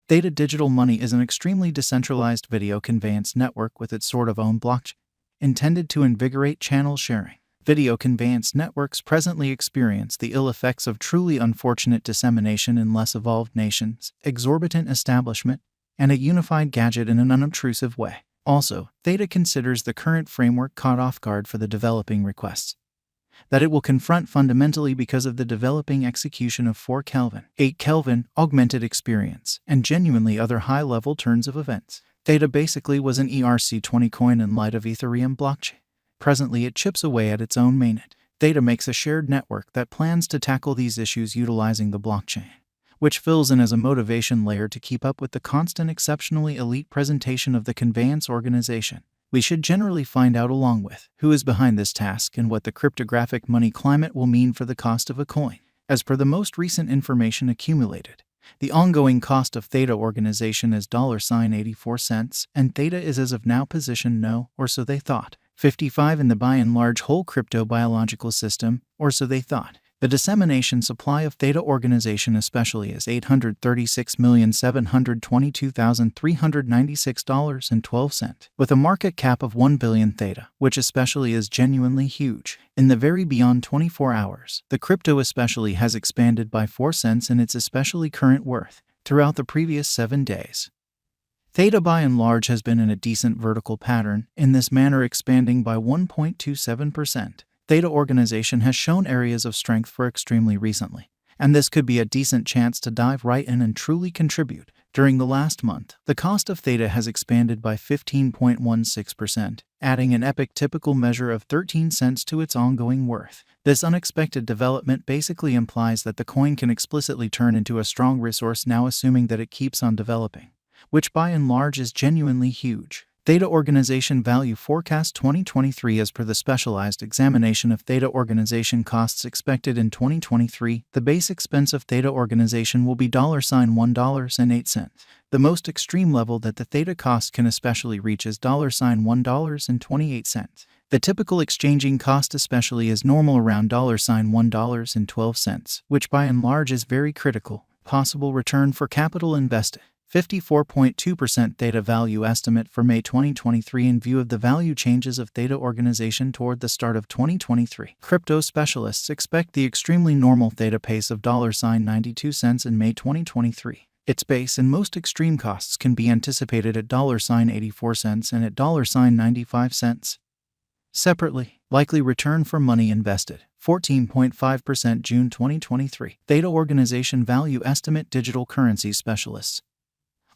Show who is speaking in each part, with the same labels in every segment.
Speaker 1: Theta Digital Money is an extremely decentralized video conveyance network with its sort of own blockchain, intended to invigorate channel sharing. Video conveyance networks presently experience the ill effects of truly unfortunate dissemination in less evolved nations, exorbitant establishment, and a unified gadget in an unobtrusive way. Also, Theta considers the current framework caught off guard for the developing requests that it will confront fundamentally because of the developing execution of 4 Kelvin, 8 Kelvin, augmented experience, and genuinely other high-level turns of events. Theta basically was an ERC20 coin in light of Ethereum blockchain. Presently, it chips away at its own mainnet. Theta makes a shared network that plans to tackle these issues utilizing the blockchain, which fills in as a motivation layer to keep up with the constant exceptionally elite presentation of the conveyance organization. We should generally find out along with who is behind this task and what the cryptographic money climate will mean for the cost of a coin. As per the most recent information accumulated, the ongoing cost of Theta organization is $0.84, and Theta is as of now positioned no, or so they thought, 55 in the by and large whole crypto biological system, or so they thought. The dissemination supply of Theta organization especially is $836,722,396.12, with a market cap of 1 billion Theta, which especially is genuinely huge. In the very beyond 24 hours, the crypto especially has expanded by 4 cents in its especially current worth throughout the previous 7 days. Theta by and large has been in a decent vertical pattern, in this manner expanding by 1.27%. Theta organization has shown areas of strength for extremely recently, and this could be a decent chance to dive right in and truly contribute. During the last month, the cost of Theta has expanded by 15.16%, adding an epic typical measure of 13 cents to its ongoing worth. This unexpected development basically implies that the coin can explicitly turn into a strong resource now, assuming that it keeps on developing, which by and large is genuinely huge. Theta Organization Value Forecast 2023. As per the specialized examination of Theta Organization costs expected in 2023, the base expense of Theta Organization will be $1.08. The most extreme level that the Theta cost can especially reach is $1.28. The typical exchanging cost especially is normal around $1.12, which by and large is very critical. Possible return for capital invested. 54.2% Theta value estimate for May 2023 in view of the value changes of Theta organization toward the start of 2023. Crypto specialists expect the extremely normal Theta pace of $0.92 in May 2023. Its base and most extreme costs can be anticipated at $0.84 and at $0.95. Separately, likely return for money invested. 14.5% June 2023. Theta organization value estimate. Digital currency specialists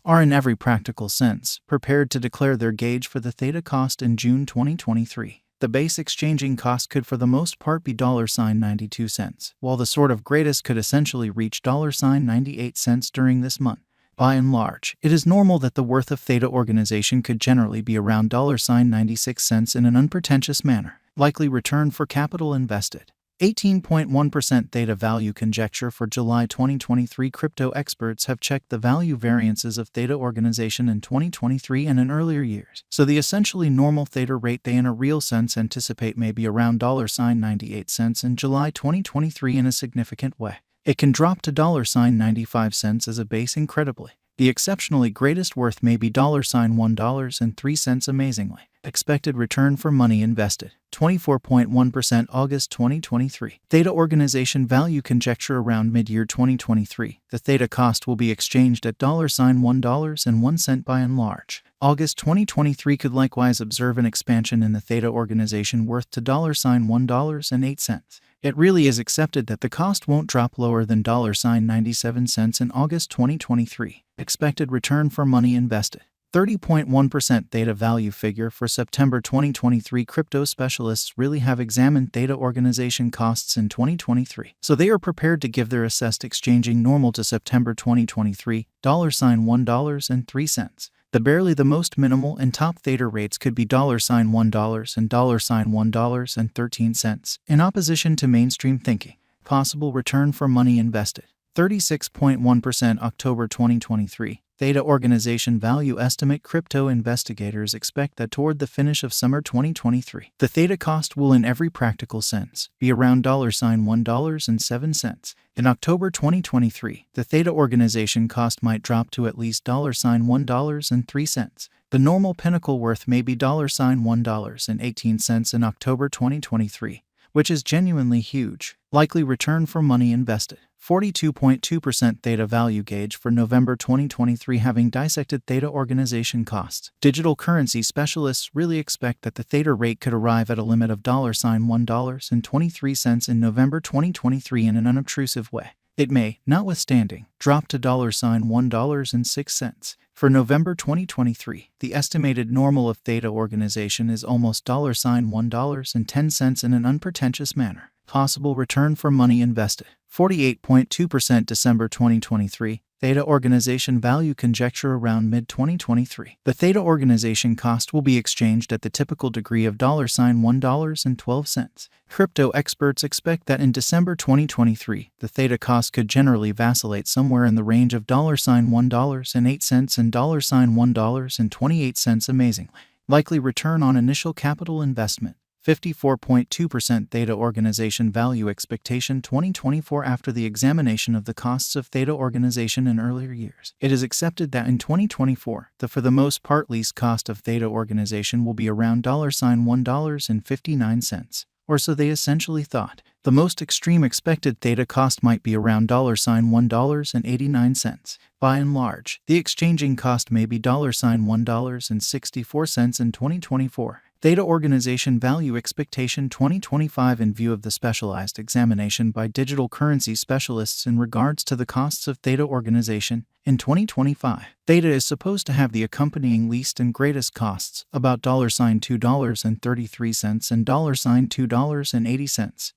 Speaker 1: are in every practical sense prepared to declare their gauge for the Theta cost in June 2023. The base exchanging cost could for the most part be $0.92, while the sort of greatest could essentially reach $0.98 during this month. By and large, it is normal that the worth of Theta organization could generally be around $0.96 in an unpretentious manner. Likely return for capital invested. 18.1% Theta value conjecture for July 2023. Crypto experts have checked the value variances of Theta organization in 2023 and in earlier years, so the essentially normal Theta rate they in a real sense anticipate may be around $0.98 in July 2023 in a significant way. It can drop to $0.95 as a base incredibly. The exceptionally greatest worth may be $1.03 amazingly. Expected return for money invested. 24.1% August 2023. Theta organization value conjecture around mid-year 2023. The Theta cost will be exchanged at $1.01 by and large. August 2023 could likewise observe an expansion in the Theta organization worth to $1.08. It really is accepted that the cost won't drop lower than $0.97 in August 2023. Expected return for money invested. 30.1% Theta value figure for September 2023. Crypto specialists really have examined Theta organization costs in 2023, so they are prepared to give their assessed exchanging normal to September 2023, $1.03. The barely the most minimal and top Theta rates could be $1 and $1.13 in opposition to mainstream thinking. Possible return for money invested. 36.1% October 2023. Theta Organization Value Estimate. Crypto investigators expect that toward the finish of summer 2023, the Theta cost will in every practical sense be around $1.07. In October 2023, the Theta Organization cost might drop to at least $1.03. The normal pinnacle worth may be $1.18 in October 2023, which is genuinely huge. Likely return for money invested. 42.2% Theta value gauge for November 2023. Having dissected Theta Organization costs, digital currency specialists really expect that the Theta rate could arrive at a limit of $1.23 in November 2023 in an unobtrusive way. It may, notwithstanding, drop to $1.06. For November 2023, the estimated normal of Theta Organization is almost $1.10 in an unpretentious manner. Possible return for money invested. 48.2% December 2023. Theta Organization value conjecture around mid-2023. The Theta Organization cost will be exchanged at the typical degree of $1.12. Crypto experts expect that in December 2023, the Theta cost could generally vacillate somewhere in the range of $1.08 and $1.28. Amazingly, likely return on initial capital investment. 54.2% Theta Organization value expectation 2024. After the examination of the costs of Theta Organization in earlier years, it is accepted that in 2024, the for the most part least cost of Theta Organization will be around $1.59, or so they essentially thought. The most extreme expected Theta cost might be around $1.89. By and large, the exchanging cost may be $1.64 in 2024. Theta Organization value expectation 2025. In view of the specialized examination by digital currency specialists in regards to the costs of Theta Organization, in 2025, Theta is supposed to have the accompanying least and greatest costs, about $2.33 and $2.80.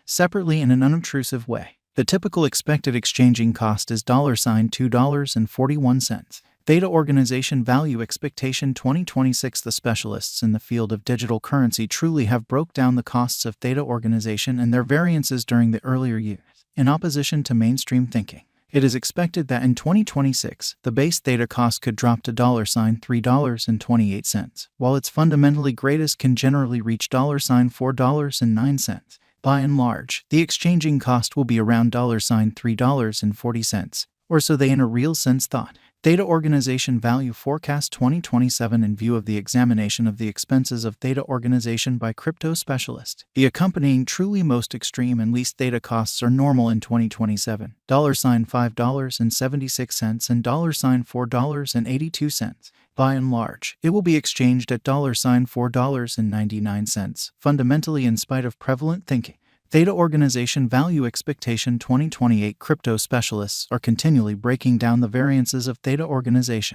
Speaker 1: Separately in an unobtrusive way. The typical expected exchanging cost is $2.41. Theta Organization value expectation 2026. The specialists in the field of digital currency truly have broke down the costs of Theta Organization and their variances during the earlier years, in opposition to mainstream thinking. It is expected that in 2026, the base Theta cost could drop to $3.28, while its fundamentally greatest can generally reach $4.09. By and large, the exchanging cost will be around $3.40, or so they in a real sense thought. Theta Organization value forecast 2027. In view of the examination of the expenses of Theta Organization by crypto specialists, the accompanying truly most extreme and least Theta costs are normal in 2027, $5.76 and $4.82. By and large, it will be exchanged at $4.99, fundamentally in spite of prevalent thinking. Theta Organization value expectation 2028. Crypto specialists are continually breaking down the variances of Theta Organization.